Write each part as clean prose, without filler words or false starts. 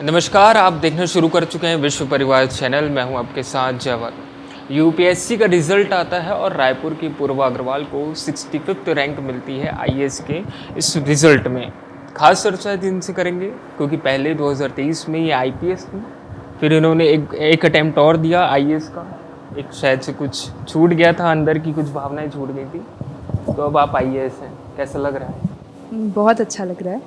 नमस्कार, आप देखना शुरू कर चुके हैं विश्व परिवार चैनल। मैं हूं आपके साथ जवर। यूपीएससी का रिजल्ट आता है और रायपुर की पूर्वा अग्रवाल को 65th रैंक मिलती है आईएएस के इस रिजल्ट में। खास चर्चा इनसे करेंगे क्योंकि पहले 2023 में ये आईपीएस थी, फिर इन्होंने एक अटैम्प्ट और दिया आईएएस का। एक शायद से कुछ छूट गया था, अंदर की कुछ भावनाएं छूट गई थी, तो अब आप आईएएस हैं। कैसा लग रहा है? बहुत अच्छा लग रहा है।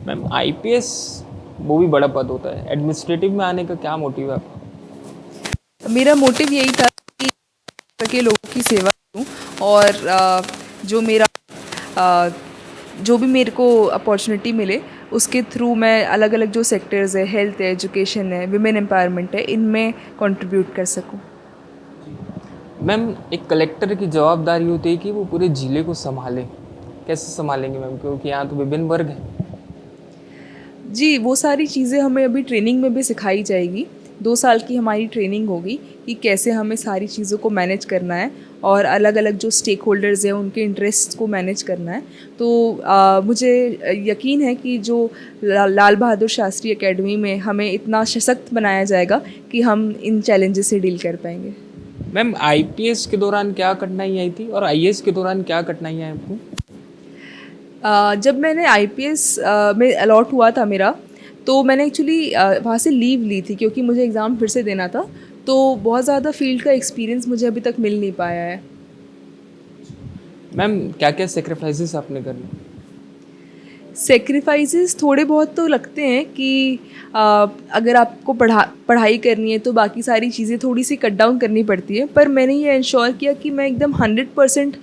मैम, आईपीएस वो भी बड़ा पद होता है, एडमिनिस्ट्रेटिव में आने का क्या मोटिव है आपका? मेरा मोटिव यही था कि के लोगों की सेवा करूं और जो भी मेरे को अपॉर्चुनिटी मिले उसके थ्रू मैं अलग अलग जो सेक्टर्स है, हेल्थ है, एजुकेशन है, विमेन एम्पावरमेंट है, इनमें कंट्रीब्यूट कर सकूं। मैम, एक कलेक्टर की जवाबदारी होती है कि वो पूरे ज़िले को संभाले। कैसे संभालेंगे मैम, क्योंकि यहाँ तो विभिन्न वर्ग हैं। जी, वो सारी चीज़ें हमें अभी ट्रेनिंग में भी सिखाई जाएगी। 2 साल की हमारी ट्रेनिंग होगी कि कैसे हमें सारी चीज़ों को मैनेज करना है और अलग अलग जो स्टेक होल्डर्स हैं उनके इंटरेस्ट्स को मैनेज करना है। तो मुझे यकीन है कि जो लाल बहादुर शास्त्री एकेडमी में हमें इतना सशक्त बनाया जाएगा कि हम इन चैलेंजेस से डील कर पाएंगे। मैम, आईपीएस के दौरान क्या कठिनाई आई थी और आईएएस के दौरान क्या कठिनाई आई आपको? जब मैंने आईपीएस में अलॉट हुआ था मेरा, तो मैंने एक्चुअली वहाँ से लीव ली थी क्योंकि मुझे एग्ज़ाम फिर से देना था। तो बहुत ज़्यादा फील्ड का एक्सपीरियंस मुझे अभी तक मिल नहीं पाया है। मैम, क्या क्या सेक्रीफाइसेस आपने करने? सेक्रीफाइसेस थोड़े बहुत तो लगते हैं कि अगर आपको पढ़ाई करनी है तो बाकी सारी चीज़ें थोड़ी सी कट डाउन करनी पड़ती है, पर मैंने ये इंश्योर किया कि मैं एकदम 100%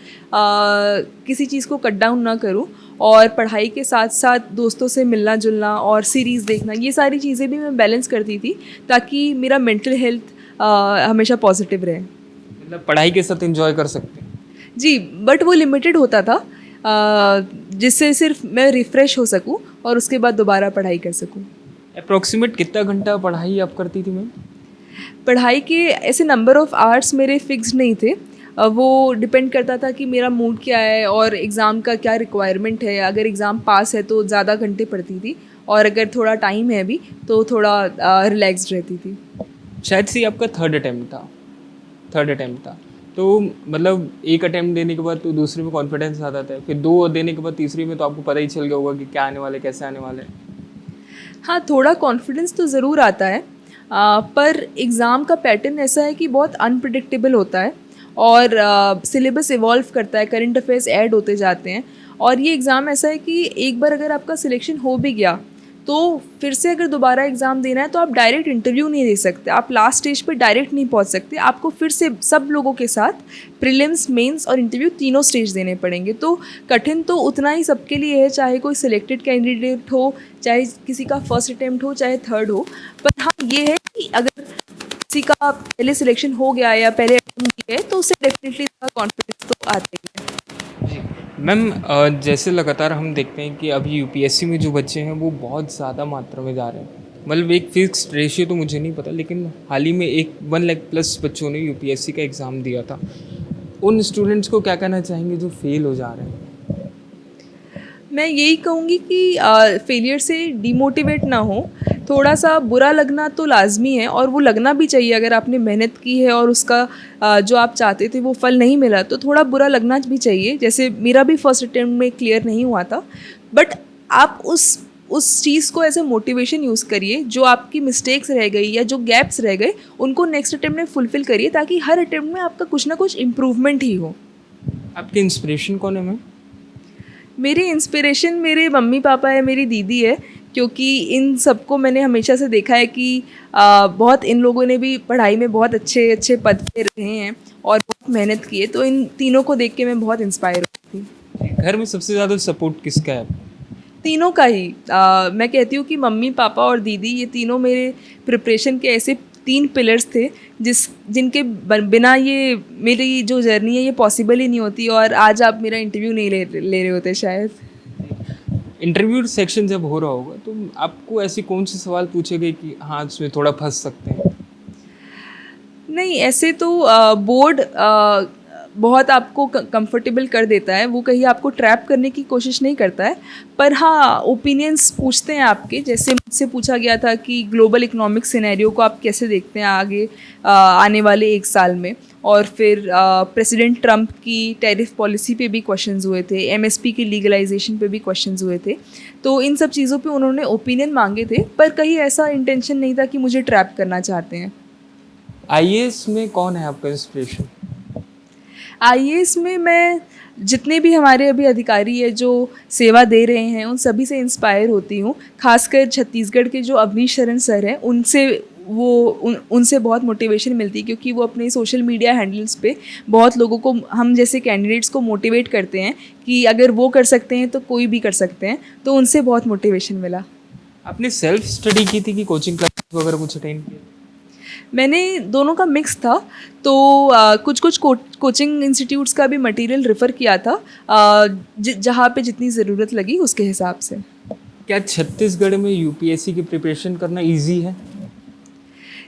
किसी चीज़ को कट डाउन ना करूं और पढ़ाई के साथ साथ दोस्तों से मिलना जुलना और सीरीज़ देखना, ये सारी चीज़ें भी मैं बैलेंस करती थी ताकि मेरा मेंटल हेल्थ हमेशा पॉजिटिव रहे। मतलब पढ़ाई के साथ एंजॉय कर सकते हैं? जी, बट वो लिमिटेड होता था जिससे सिर्फ मैं रिफ़्रेश हो सकूं और उसके बाद दोबारा पढ़ाई कर सकूं। अप्रोक्सीमेट कितना घंटा पढ़ाई आप करती थी मैम? पढ़ाई के ऐसे नंबर ऑफ़ आवर्स मेरे फिक्स्ड नहीं थे। वो डिपेंड करता था कि मेरा मूड क्या है और एग्ज़ाम का क्या रिक्वायरमेंट है। अगर एग्ज़ाम पास है तो ज़्यादा घंटे पढ़ती थी और अगर थोड़ा टाइम है अभी तो थोड़ा रिलैक्स्ड रहती थी। शायद से आपका थर्ड अटैम्प्ट था, तो मतलब एक अटैम्प्ट देने के बाद तो दूसरे में कॉन्फिडेंस आ जाता है, फिर 2 देने के बाद तीसरी में तो आपको पता ही चल गया होगा कि क्या आने वाला है, कैसे आने वाला है। हाँ, थोड़ा कॉन्फिडेंस तो ज़रूर आता है, पर एग्ज़ाम का पैटर्न ऐसा है कि बहुत अनप्रिडिक्टेबल होता है और सिलेबस इवॉल्व करता है, करंट अफेयर्स ऐड होते जाते हैं और ये एग्ज़ाम ऐसा है कि एक बार अगर आपका सिलेक्शन हो भी गया तो फिर से अगर दोबारा एग्ज़ाम देना है तो आप डायरेक्ट इंटरव्यू नहीं दे सकते, आप लास्ट स्टेज पे डायरेक्ट नहीं पहुंच सकते, आपको फिर से सब लोगों के साथ प्रीलिम्स, मेंस और इंटरव्यू तीनों स्टेज देने पड़ेंगे। तो कठिन तो उतना ही सबके लिए है, चाहे कोई सिलेक्टेड कैंडिडेट हो, चाहे किसी का फर्स्ट अटैम्प्ट हो, चाहे थर्ड हो। पर हाँ, ये है कि अगर किसी का पहले सिलेक्शन हो गया या पहले अटैम्प्ट दिया है तो उससे डेफिनेटली कॉन्फिडेंस तो आता ही है। मैम, जैसे लगातार हम देखते हैं कि अभी यूपीएससी में जो बच्चे हैं वो बहुत ज़्यादा मात्रा में जा रहे हैं। मतलब एक फिक्स्ड रेशियो तो मुझे नहीं पता, लेकिन हाल ही में 1 लाख प्लस बच्चों ने यूपीएससी का एग्ज़ाम दिया था। उन स्टूडेंट्स को क्या कहना चाहेंगे जो फेल हो जा रहे हैं? मैं यही कहूँगी कि फेलियर से डिमोटिवेट ना हो। थोड़ा सा बुरा लगना तो लाजमी है और वो लगना भी चाहिए। अगर आपने मेहनत की है और उसका जो आप चाहते थे वो फल नहीं मिला तो थोड़ा बुरा लगना भी चाहिए। जैसे मेरा भी फर्स्ट अटेम्प्ट में क्लियर नहीं हुआ था, बट आप उस चीज़ को एज ए मोटिवेशन यूज़ करिए। जो आपकी मिस्टेक्स रह गई या जो गैप्स रह गए उनको नेक्स्ट अटेम्प्ट में फुलफ़िल करिए ताकि हर अटेम्प्ट में आपका कुछ ना कुछ इम्प्रूवमेंट ही हो। आपके इंस्पिरेशन कौन है मैम? मेरी इंस्पिरेशन मेरे मम्मी पापा है, मेरी दीदी है, क्योंकि इन सबको मैंने हमेशा से देखा है कि बहुत इन लोगों ने भी पढ़ाई में बहुत अच्छे अच्छे पद पे रहे हैं और बहुत मेहनत की है, तो इन तीनों को देख के मैं बहुत इंस्पायर हुई थी। घर में सबसे ज़्यादा सपोर्ट किसका है? तीनों का ही मैं कहती हूँ कि मम्मी पापा और दीदी, ये तीनों मेरे प्रिपरेशन के ऐसे 3 पिलर्स थे जिनके बिना ये मेरी जो जर्नी है ये पॉसिबल ही नहीं होती और आज आप मेरा इंटरव्यू नहीं ले रहे होते शायद। इंटरव्यू सेक्शन जब हो रहा होगा तो आपको ऐसे कौन से सवाल पूछे गए कि हाँ इसमें थोड़ा फंस सकते हैं? नहीं, ऐसे तो बोर्ड बहुत आपको कंफर्टेबल कर देता है, वो कहीं आपको ट्रैप करने की कोशिश नहीं करता है। पर हाँ, ओपिनियंस पूछते हैं आपके, जैसे मुझसे पूछा गया था कि ग्लोबल इकोनॉमिक सिनेरियो को आप कैसे देखते हैं आगे आने वाले 1 साल में। और फिर प्रेसिडेंट ट्रंप की टैरिफ पॉलिसी पे भी क्वेश्चंस हुए थे, एमएसपी की लीगलाइजेशन पे भी क्वेश्चंस हुए थे। तो इन सब चीज़ों पे उन्होंने ओपिनियन मांगे थे, पर कहीं ऐसा इंटेंशन नहीं था कि मुझे ट्रैप करना चाहते हैं। आईएएस में कौन है आपका इंस्पिरेशन? आईएएस में मैं जितने भी हमारे अभी अधिकारी है जो सेवा दे रहे हैं, उन सभी से इंस्पायर होती हूँ। खासकर छत्तीसगढ़ के जो अवनीश शरण सर हैं, उनसे बहुत मोटिवेशन मिलती है, क्योंकि वो अपने सोशल मीडिया हैंडल्स पे बहुत लोगों को, हम जैसे कैंडिडेट्स को मोटिवेट करते हैं कि अगर वो कर सकते हैं तो कोई भी कर सकते हैं। तो उनसे बहुत मोटिवेशन मिला। आपने सेल्फ स्टडी की थी कि कोचिंग क्लास वगैरह कुछ अटेंड किया? मैंने दोनों का मिक्स था। तो कुछ कुछ कोचिंग इंस्टीट्यूट्स का भी मटेरियल रेफ़र किया था, जहाँ पे जितनी ज़रूरत लगी उसके हिसाब से। क्या छत्तीसगढ़ में यूपीएससी की प्रिपरेशन करना इजी है?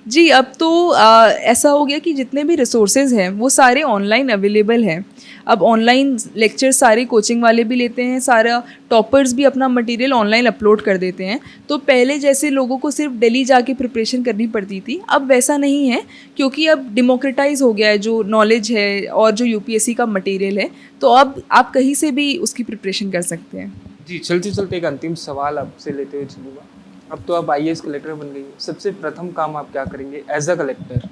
जी, अब तो ऐसा हो गया कि जितने भी रिसोर्सेज हैं वो सारे ऑनलाइन अवेलेबल हैं। अब ऑनलाइन लेक्चर सारे कोचिंग वाले भी लेते हैं, सारा टॉपर्स भी अपना मटेरियल ऑनलाइन अपलोड कर देते हैं। तो पहले जैसे लोगों को सिर्फ दिल्ली जाके प्रिपरेशन करनी पड़ती थी, अब वैसा नहीं है, क्योंकि अब डेमोक्रेटाइज हो गया है जो नॉलेज है और जो यूपीएससी का मटेरियल है। तो अब आप कहीं से भी उसकी प्रिपरेशन कर सकते हैं। जी, चलते चलते एक अंतिम सवाल आपसे लेते हुए चलूँगा। अब तो आप आईएएस कलेक्टर बन गई हो, सबसे प्रथम काम आप क्या करेंगे as a collector?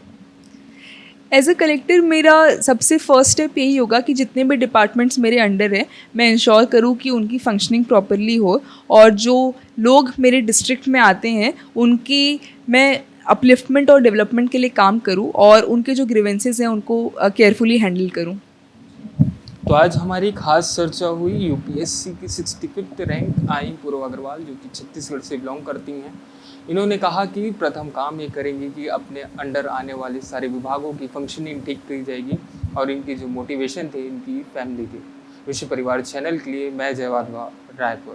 As a collector मेरा सबसे फर्स्ट स्टेप यही होगा कि जितने भी डिपार्टमेंट्स मेरे अंडर हैं, मैं इंश्योर करूँ कि उनकी फंक्शनिंग प्रॉपरली हो, और जो लोग मेरे डिस्ट्रिक्ट में आते हैं उनकी मैं अपलिफ्टमेंट और डेवलपमेंट के लिए काम करूँ, और उनके जो ग्रीवेंसेस हैं उनको केयरफुली हैंडल करूँ। तो आज हमारी खास चर्चा हुई यूपीएससी की 65th रैंक आई पूर्व अग्रवाल, जो कि छत्तीसगढ़ से बिलोंग करती हैं। इन्होंने कहा कि प्रथम काम ये करेंगे कि अपने अंडर आने वाले सारे विभागों की फंक्शनिंग ठीक की जाएगी, और इनकी जो मोटिवेशन थे इनकी फैमिली थी। विश्व परिवार चैनल के लिए मैं जय वाधवा, रायपुर।